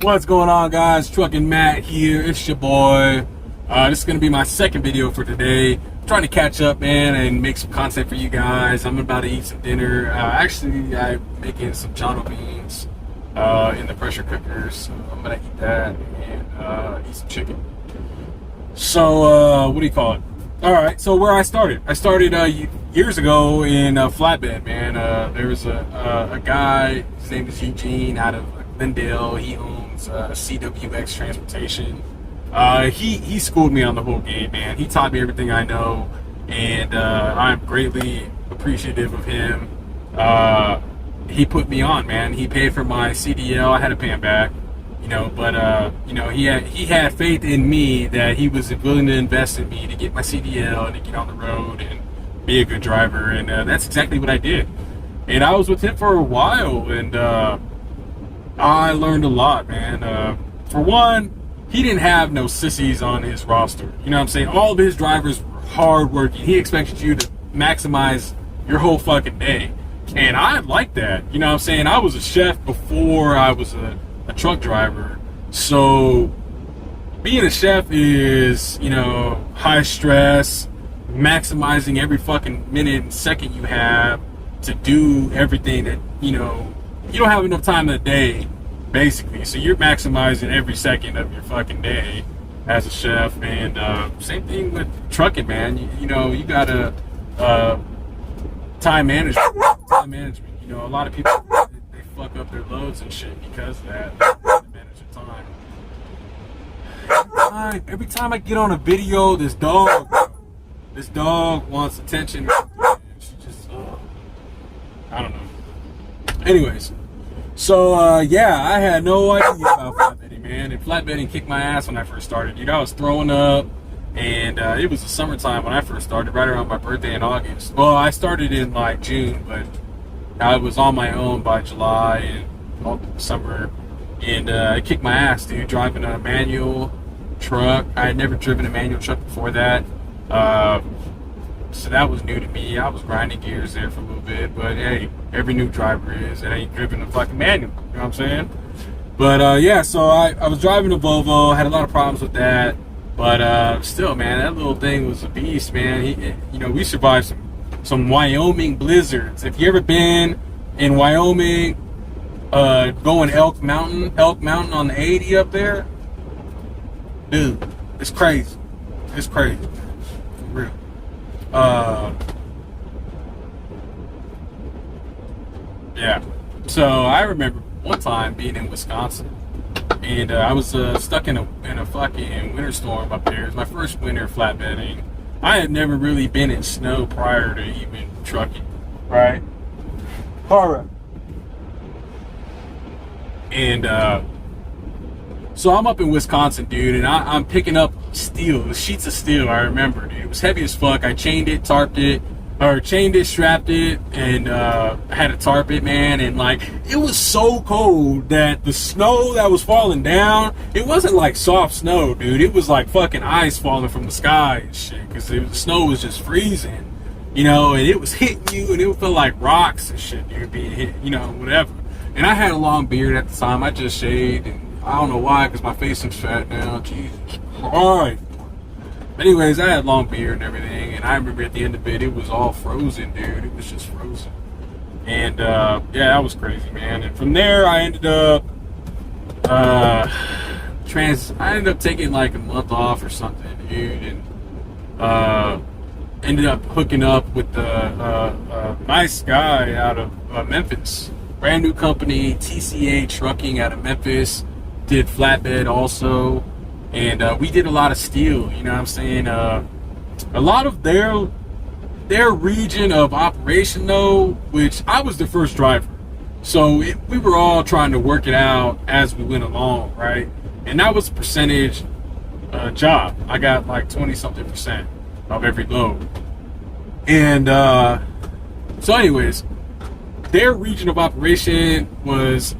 What's going on, guys? Truckin' Matt here. It's your boy. This is going to be my second video for today. I'm trying to catch up, man, and make some content for you guys. I'm about to eat some dinner. Actually, I'm making some Jono beans in the pressure cooker, so I'm going to eat that and eat some chicken. So, what do you call it? All right, so where I started years ago in flatbed, man. There was a guy, his name is Eugene, out of Glendale. He owns CWX Transportation. He schooled me on the whole game, man. He taught me everything I know, and I'm greatly appreciative of him. He put me on, man. He paid for my CDL. I had to pay him back, but he had faith in me that he was willing to invest in me to get my CDL and to get on the road and be a good driver, and that's exactly what I did. And I was with him for a while, and I learned a lot, man. For one, he didn't have no sissies on his roster. You know what I'm saying? All of his drivers were hardworking. He expected you to maximize your whole fucking day. And I like that. You know what I'm saying? I was a chef before I was a truck driver. So being a chef is, high stress, maximizing every fucking minute and second you have to do everything that, you don't have enough time in the day, basically. So you're maximizing every second of your fucking day as a chef. And same thing with trucking, man. You gotta time management. A lot of people, they fuck up their loads and shit because of that. They manage their time. Every time I get on a video, this dog wants attention. She just, I don't know. Anyways, so I had no idea about flatbedding, man. And flatbedding kicked my ass when I first started. I was throwing up, and it was the summertime when I first started, right around my birthday in August. Well, I started in like June, but I was on my own by July and all summer, and it kicked my ass, dude. Driving a manual truck. I had never driven a manual truck before that. So that was new to me. I was grinding gears there for a little bit, but hey, every new driver is. It ain't driven a fucking manual. You know what I'm saying? But so I was driving a Volvo. Had a lot of problems with that, but still, man, that little thing was a beast, man. We survived some Wyoming blizzards. If you ever been in Wyoming, going Elk Mountain on the 80 up there, dude, it's crazy. It's crazy, for real. So I remember one time being in Wisconsin, and I was stuck in a fucking winter storm up there. It was my first winter flatbedding. I had never really been in snow prior to even trucking, right? Alright. And so I'm up in Wisconsin, dude, and I'm picking up steel, sheets of steel. I remember, dude, it was heavy as fuck. I chained it, strapped it, and I had to tarp it, man. And it was so cold that the snow that was falling down, it wasn't like soft snow, dude. It was like fucking ice falling from the sky and shit, because the snow was just freezing, and it was hitting you, and it felt like rocks and shit, dude, being hit, whatever. And I had a long beard at the time. I just shaved, and I don't know why, because my face is fat now. Jesus Christ. Anyways, I had long beard and everything, and I remember at the end of it, it was all frozen, dude. It was just frozen. And that was crazy, man. And from there, I ended up taking like a month off or something, dude, and ended up hooking up with a nice guy out of Memphis. Brand new company, TCA Trucking out of Memphis. Did flatbed also. And we did a lot of steel, you know what I'm saying? A lot of their region of operation, though, which I was the first driver. So we were all trying to work it out as we went along, right? And that was a percentage job. I got like 20-something% of every load. And so anyways, their region of operation was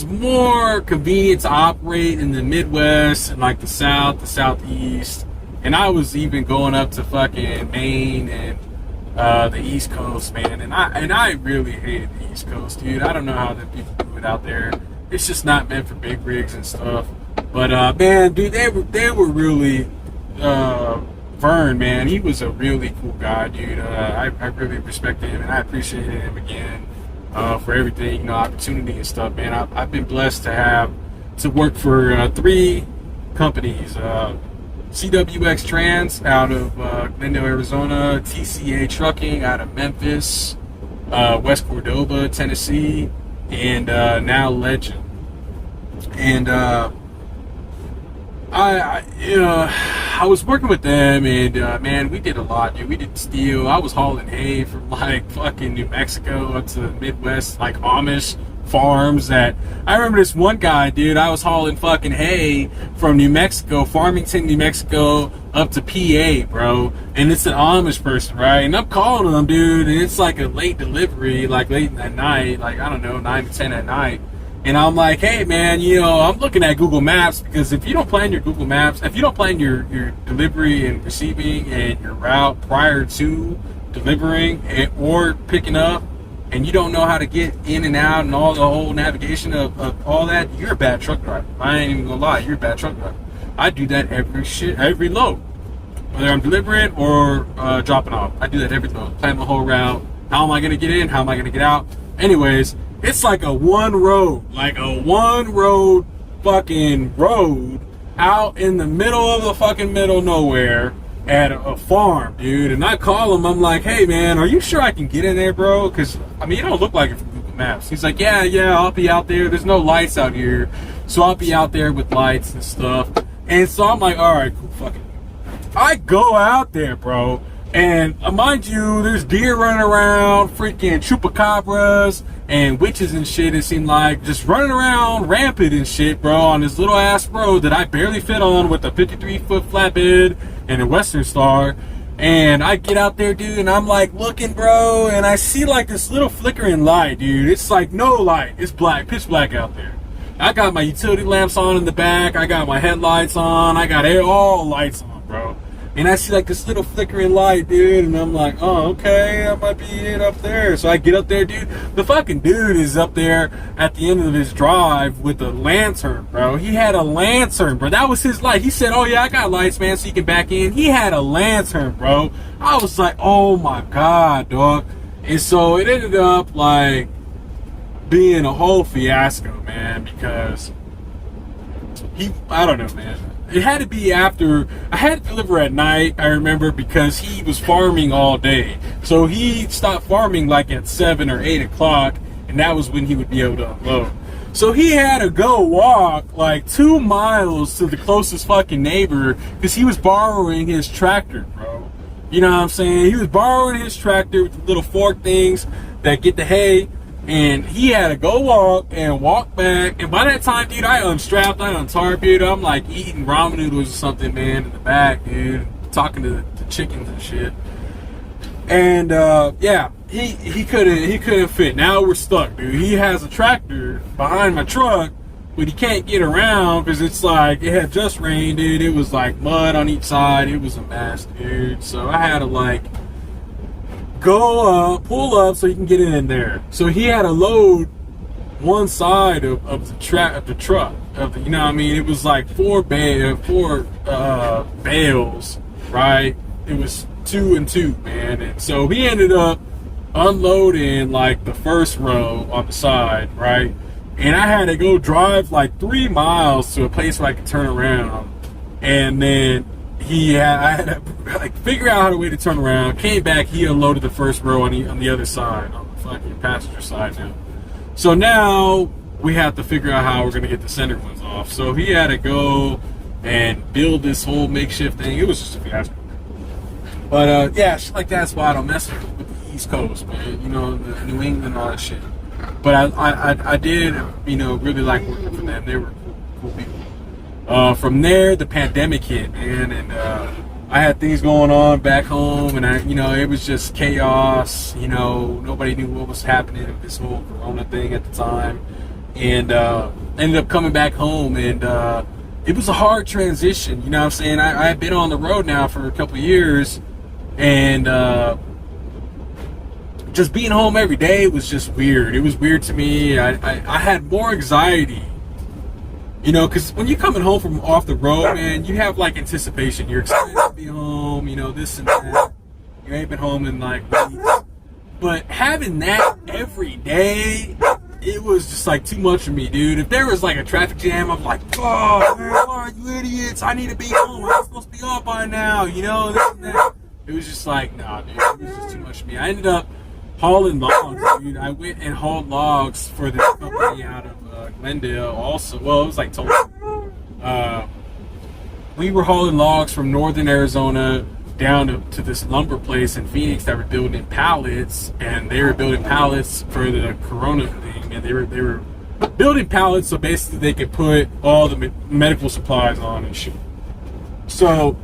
more convenient to operate in the Midwest and like the South, the Southeast, and I was even going up to fucking Maine and the East Coast, man. And I really hated the East Coast, dude. I don't know how the people do it out there. it's just not meant for big rigs and stuff. But man, dude, they were really Vern, man, he was a really cool guy, dude. I really respected him, and I appreciated him again for everything, opportunity and stuff, man. I've been blessed to work for 3 companies. CWX Trans out of Glendale, Arizona, TCA Trucking out of Memphis, West Cordova, Tennessee, and now Legend. And I was working with them, and man, we did a lot, dude. We did steel. I was hauling hay from like fucking New Mexico up to the Midwest, like Amish farms. That I remember this one guy, dude. I was hauling fucking hay from New Mexico, Farmington, New Mexico, up to PA, bro. And it's an Amish person, right? And I'm calling them, dude, and it's like a late delivery, like late at night, like I don't know, 9 to 10 at night. And I'm like, hey, man, I'm looking at Google Maps, because if you don't plan your Google Maps, if you don't plan your delivery and receiving and your route prior to delivering or picking up, and you don't know how to get in and out and all the whole navigation of all that, you're a bad truck driver. I ain't even gonna lie, you're a bad truck driver. I do that every load, whether I'm delivering or dropping off. I do that every load. Plan the whole route. How am I gonna get in? How am I gonna get out? Anyways, it's like a one road fucking road out in the middle of the fucking middle of nowhere at a farm, dude. And I call him, I'm like, hey man, are you sure I can get in there, bro? Because I mean, you don't look like it from Google Maps. He's like, yeah, I'll be out there. There's no lights out here, so I'll be out there with lights and stuff. And so I'm like, all right, cool, fuck it. I go out there, bro, and mind you, there's deer running around, freaking chupacabras and witches and shit. It seemed like just running around rampant and shit, bro, on this little ass road that I barely fit on with a 53-foot flatbed and a Western Star. And I get out there, dude, and I'm like looking, bro, and I see like this little flickering light, dude. It's like no light. It's black, pitch black out there. I got my utility lamps on in the back. I got my headlights on. I got all lights on, bro. And I see like this little flickering light, dude, and I'm like, oh, okay, that might be it up there. So I get up there, dude. The fucking dude is up there at the end of his drive with a lantern, bro. He had a lantern, bro. That was his light. He said, oh, yeah, I got lights, man, so you can back in. He had a lantern, bro. I was like, oh, my God, dog. And so it ended up, like, being a whole fiasco, man, because I don't know, man. It had to be after, I had to deliver at night, I remember, because he was farming all day. So he stopped farming like at 7 or 8 o'clock, and that was when he would be able to unload. So he had to go walk like 2 miles to the closest fucking neighbor, because he was borrowing his tractor, bro. You know what I'm saying? He was borrowing his tractor with the little fork things that get the hay. And he had to go walk back. And by that time, dude, I unstrapped, I untarped, dude. I'm like eating ramen noodles or something, man, in the back, dude. Talking to the chickens and shit. And yeah, he couldn't fit. Now we're stuck, dude. He has a tractor behind my truck, but he can't get around because it's like it had just rained, dude. It was like mud on each side. It was a mess, dude. So I had to like go pull up so he can get in there. So he had to load one side of the truck, you know what I mean? It was like 4 bales, right? It was 2 and 2, man. And so he ended up unloading like the first row on the side, right? And I had to go drive like 3 miles to a place where I could turn around. And then I had to like figure out a way to turn around. Came back, he unloaded the first row on the other side, on the fucking passenger side now. So now we have to figure out how we're gonna get the center ones off. So he had to go and build this whole makeshift thing. It was just a fiasco. But yeah, shit like that's why I don't mess with the East Coast, man. You know, the New England and all that shit. But I did, you know, really like working for them. They were cool people. From there, the pandemic hit, man, and I had things going on back home, and you know, it was just chaos. You know, nobody knew what was happening with this whole Corona thing at the time, and ended up coming back home, and it was a hard transition. You know what I'm saying? I had been on the road now for a couple of years, and just being home every day was just weird. It was weird to me. I had more anxiety, you know, because when you're coming home from off the road, man, you have like anticipation. You're excited to be home, you know, this and that. You ain't been home in like weeks. But having that every day, it was just like too much for me, dude. If there was like a traffic jam, I'm like, oh, man, why are you idiots? I need to be home. I'm supposed to be up by now, you know, this and that. It was just like, nah, dude, it was just too much for me. I ended up hauling logs, dude. I went and hauled logs for this company out of Glendale also. Well, it was like Tulsa. We were hauling logs from northern Arizona down to this lumber place in Phoenix that were building pallets, and they were building pallets for the Corona thing, and they were building pallets so basically they could put all the medical supplies on and shit. So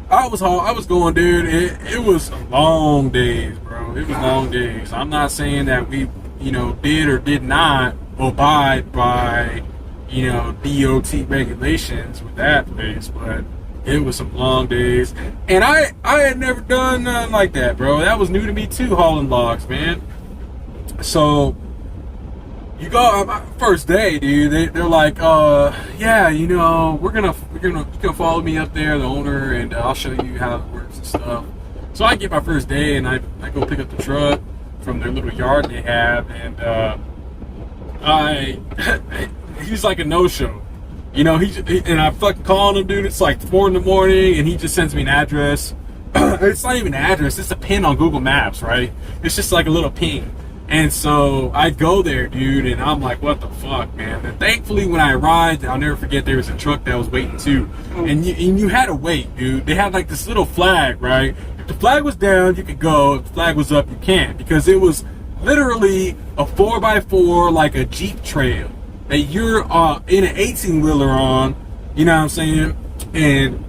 I was going, dude. It was long days, bro. It was long days. I'm not saying that we, you know, did or did not abide by, you know, DOT regulations with that place, but it was some long days. And I had never done nothing like that, bro. That was new to me too, hauling logs, man. So you go first day, dude. They're like, yeah, you know, you can follow me up there, the owner, and I'll show you how it works and stuff. So I get my first day, and I go pick up the truck from their little yard they have, and he's like a no-show. You know, and I'm fucking calling him, dude. It's like 4 in the morning, and he just sends me an address. It's not even an address. It's a pin on Google Maps, right? It's just like a little ping. And so I go there, dude, and I'm like, what the fuck, man? And thankfully, when I arrived, I'll never forget, there was a truck that was waiting too. And you had to wait, dude. They had like this little flag, right? If the flag was down, you could go. If the flag was up, you can't. Because it was literally a 4x4, like a Jeep trail that you're in an 18-wheeler on, you know what I'm saying? And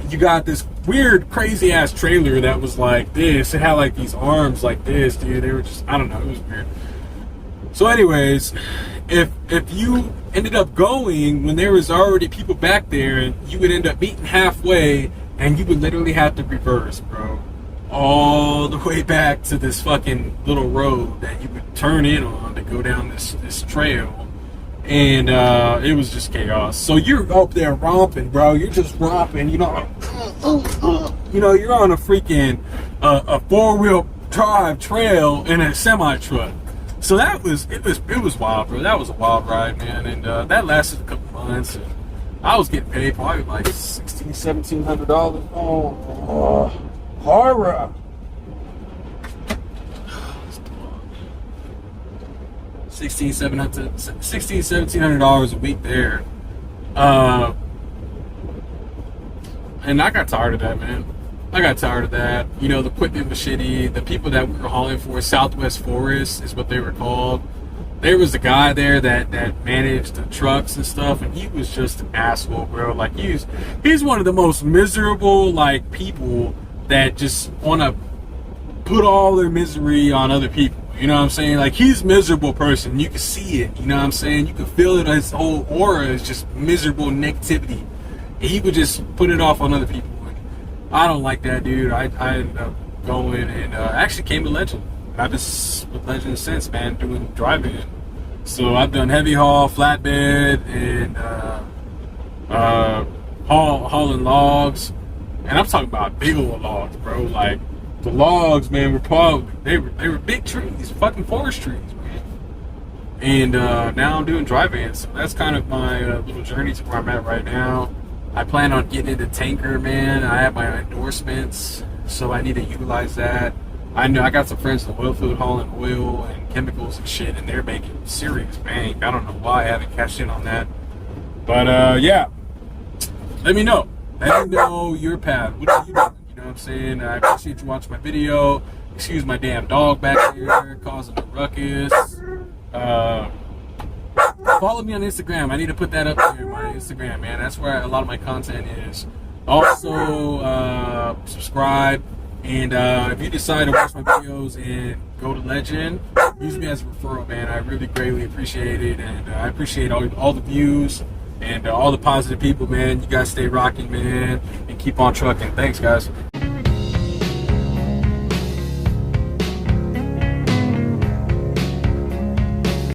you got this weird, crazy-ass trailer that was like this. It had like these arms like this, dude. They were just, I don't know, it was weird. So anyways, if you ended up going when there was already people back there, and you would end up meeting halfway, and you would literally have to reverse, bro, all the way back to this fucking little road that you would turn in on to go down this trail. And it was just chaos. So you're up there romping, bro. You're just romping, you know. You know, you're on a freaking a 4-wheel drive trail in a semi truck. So it was wild, bro. That was a wild ride, man. And that lasted a couple months. And I was getting paid probably like $1,700. Oh, horror. $1,700 a week there, and I got tired of that, man. I got tired of that. You know, the equipment was shitty. The people that we were hauling for, Southwest Forest is what they were called. There was a guy there that managed the trucks and stuff, and he was just an asshole, bro. Like he's one of the most miserable like people that just want to put all their misery on other people. You know what I'm saying? Like, he's a miserable person. You can see it. You know what I'm saying? You can feel it. His whole aura is just miserable negativity. And he would just put it off on other people. And I don't like that, dude. I ended up going and actually came to Legend. I've been with Legend since, man, doing driving. So I've done heavy haul, flatbed, and hauling logs. And I'm talking about big old logs, bro. Like, the logs, man, were probably, they were big trees, fucking forest trees, man. And now I'm doing dry vans. So that's kind of my little journey to where I'm at right now. I plan on getting into tanker, man. I have my endorsements, so I need to utilize that. I know I got some friends in the oil field hauling oil and chemicals and shit, and they're making serious bank. I don't know why I haven't cashed in on that. But yeah, let me know. Let me know your path. What are you doing? You know what I'm saying? I appreciate you watching my video. Excuse my damn dog back here causing a ruckus. Follow me on Instagram. I need to put that up there, my Instagram, man. That's where a lot of my content is. Also, subscribe. And if you decide to watch my videos and go to Legend, use me as a referral, man. I really greatly appreciate it. And I appreciate all the views and all the positive people, man. You guys stay rocking, man. And keep on trucking. Thanks, guys.